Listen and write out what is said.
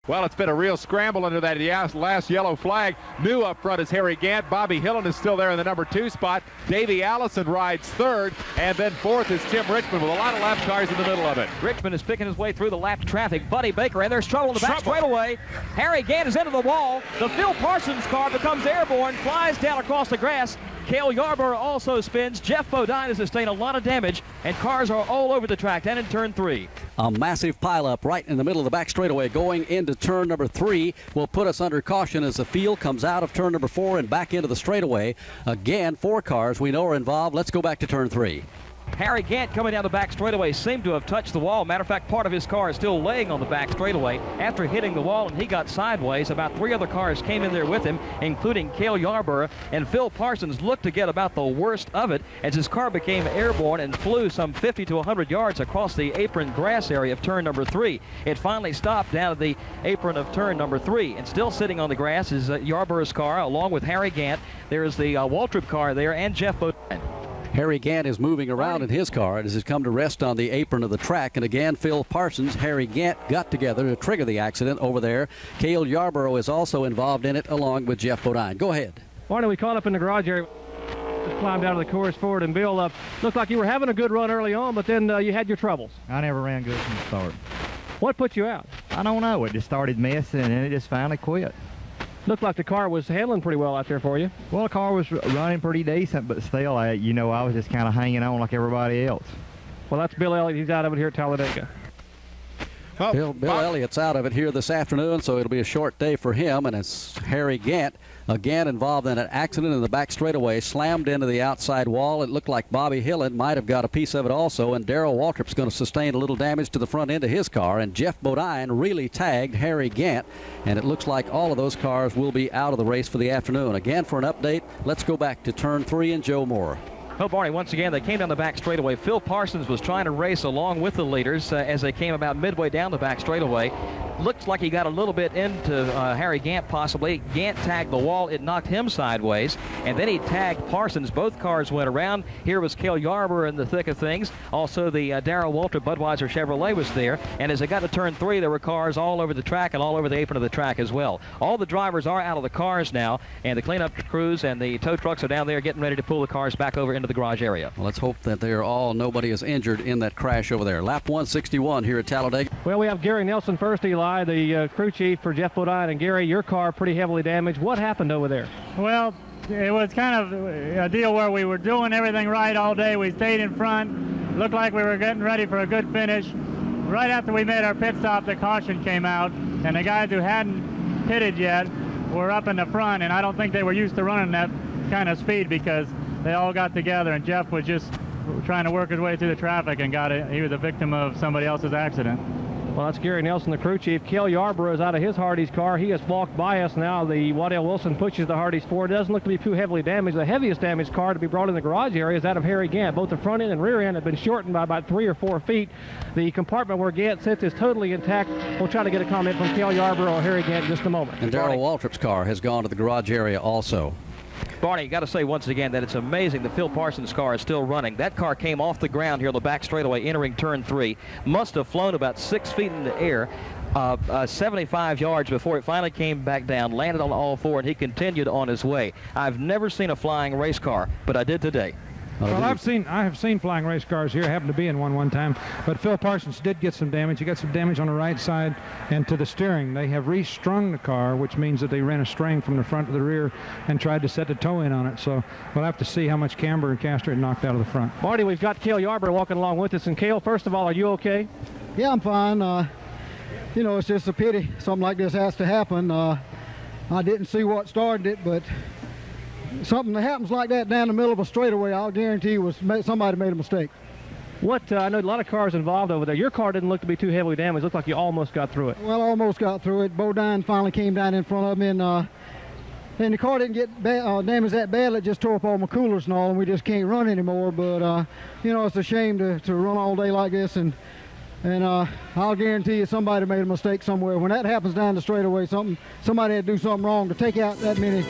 Well, it's been a real scramble under that last yellow flag. New up front is Harry Gant. Bobby Hillen is still there in the number 2 spot. Davey Allison rides third, and then fourth is Tim Richmond with a lot of lap cars in the middle of it. Richmond is picking his way through the lap traffic. Buddy Baker, and there's trouble in the back straightaway. Harry Gant is into the wall. The Phil Parsons car becomes airborne, flies down across the grass. Cale Yarborough also spins. Jeff Bodine has sustained a lot of damage, and cars are all over the track, and in turn 3. A massive pileup right in the middle of the back straightaway going into turn number 3 will put us under caution as the field comes out of turn number 4 and back into the straightaway. Again, 4 cars we know are involved. Let's go back to turn 3. Harry Gant coming down the back straightaway seemed to have touched the wall. Matter of fact, part of his car is still laying on the back straightaway after hitting the wall, and he got sideways. About 3 other cars came in there with him, including Cale Yarborough, and Phil Parsons looked to get about the worst of it as his car became airborne and flew some 50 to 100 yards across the apron grass area of turn number 3. It finally stopped down at the apron of turn number 3, and still sitting on the grass is Yarborough's car along with Harry Gant. There is the Waltrip car there and Jeff Bodine. Harry Gant is moving around in his car as has come to rest on the apron of the track. And again, Phil Parsons, Harry Gant got together to trigger the accident over there. Cale Yarborough is also involved in it along with Jeff Bodine. Go ahead. Marty, we caught up in the garage area. Just climbed out of the course forward, and Bill, looked like you were having a good run early on, but then you had your troubles. I never ran good from the start. What put you out? I don't know. It just started messing, and it just finally quit. Looked like the car was handling pretty well out there for you. Well, the car was running pretty decent, but still, I was just kind of hanging on like everybody else. Well, that's Bill Elliott. He's out of it here at Talladega. Bill Elliott's out of it here this afternoon, so it'll be a short day for him. And it's Harry Gant, again involved in an accident in the back straightaway, slammed into the outside wall. It looked like Bobby Hillen might have got a piece of it also, and Darrell Waltrip's going to sustain a little damage to the front end of his car. And Jeff Bodine really tagged Harry Gant, and it looks like all of those cars will be out of the race for the afternoon. Again, for an update, let's go back to turn 3 and Joe Moore. Well, Barney, once again, they came down the back straightaway. Phil Parsons was trying to race along with the leaders as they came about midway down the back straightaway. Looks like he got a little bit into Harry Gant, possibly. Gant tagged the wall. It knocked him sideways, and then he tagged Parsons. Both cars went around. Here was Cale Yarborough in the thick of things. Also, the Darrell Waltrip Budweiser Chevrolet was there, and as they got to turn 3, there were cars all over the track and all over the apron of the track as well. All the drivers are out of the cars now, and the cleanup crews and the tow trucks are down there getting ready to pull the cars back over into the garage area. Well, let's hope that nobody is injured in that crash over there. Lap 161 here at Talladega. Well, we have Gary Nelson first, Eli, the crew chief for Jeff Bodine. And Gary, your car pretty heavily damaged. What happened over there? Well, it was kind of a deal where we were doing everything right all day. We stayed in front, looked like we were getting ready for a good finish. Right after we made our pit stop, the caution came out, and the guys who hadn't pitted yet were up in the front, and I don't think they were used to running that kind of speed because they all got together, and Jeff was just trying to work his way through the traffic and he was a victim of somebody else's accident. Well, that's Gary Nelson, the crew chief. Cale Yarborough is out of his Hardee's car. He has walked by us now. The Waddell Wilson pushes the Hardee's forward. It doesn't look to be too heavily damaged. The heaviest damaged car to be brought in the garage area is that of Harry Gant. Both the front end and rear end have been shortened by about 3 or 4 feet. The compartment where Gant sits is totally intact. We'll try to get a comment from Cale Yarborough or Harry Gant in just a moment. And Darrell Waltrip's car has gone to the garage area also. Barney, you got to say once again that it's amazing that Phil Parsons' car is still running. That car came off the ground here on the back straightaway entering turn 3. Must have flown about 6 feet in the air, 75 yards before it finally came back down, landed on all 4, and he continued on his way. I've never seen a flying race car, but I did today. Well, I have seen flying race cars here. I happened to be in one time. But Phil Parsons did get some damage. He got some damage on the right side and to the steering. They have restrung the car, which means that they ran a string from the front to the rear and tried to set the toe in on it. So we'll have to see how much camber and caster it knocked out of the front. Marty, we've got Cale Yarborough walking along with us. And Cale, first of all, are you okay? Yeah, I'm fine. It's just a pity something like this has to happen. I didn't see what started it, but something that happens like that down the middle of a straightaway, I'll guarantee you somebody made a mistake. I know a lot of cars involved over there. Your car didn't look to be too heavily damaged. It looked like you almost got through it. Well, I almost got through it. Bodine finally came down in front of me, and the car didn't get damaged that bad. It just tore up all my coolers and all, and we just can't run anymore. But, it's a shame to run all day like this, and I'll guarantee you somebody made a mistake somewhere. When that happens down the straightaway, somebody had to do something wrong to take out that many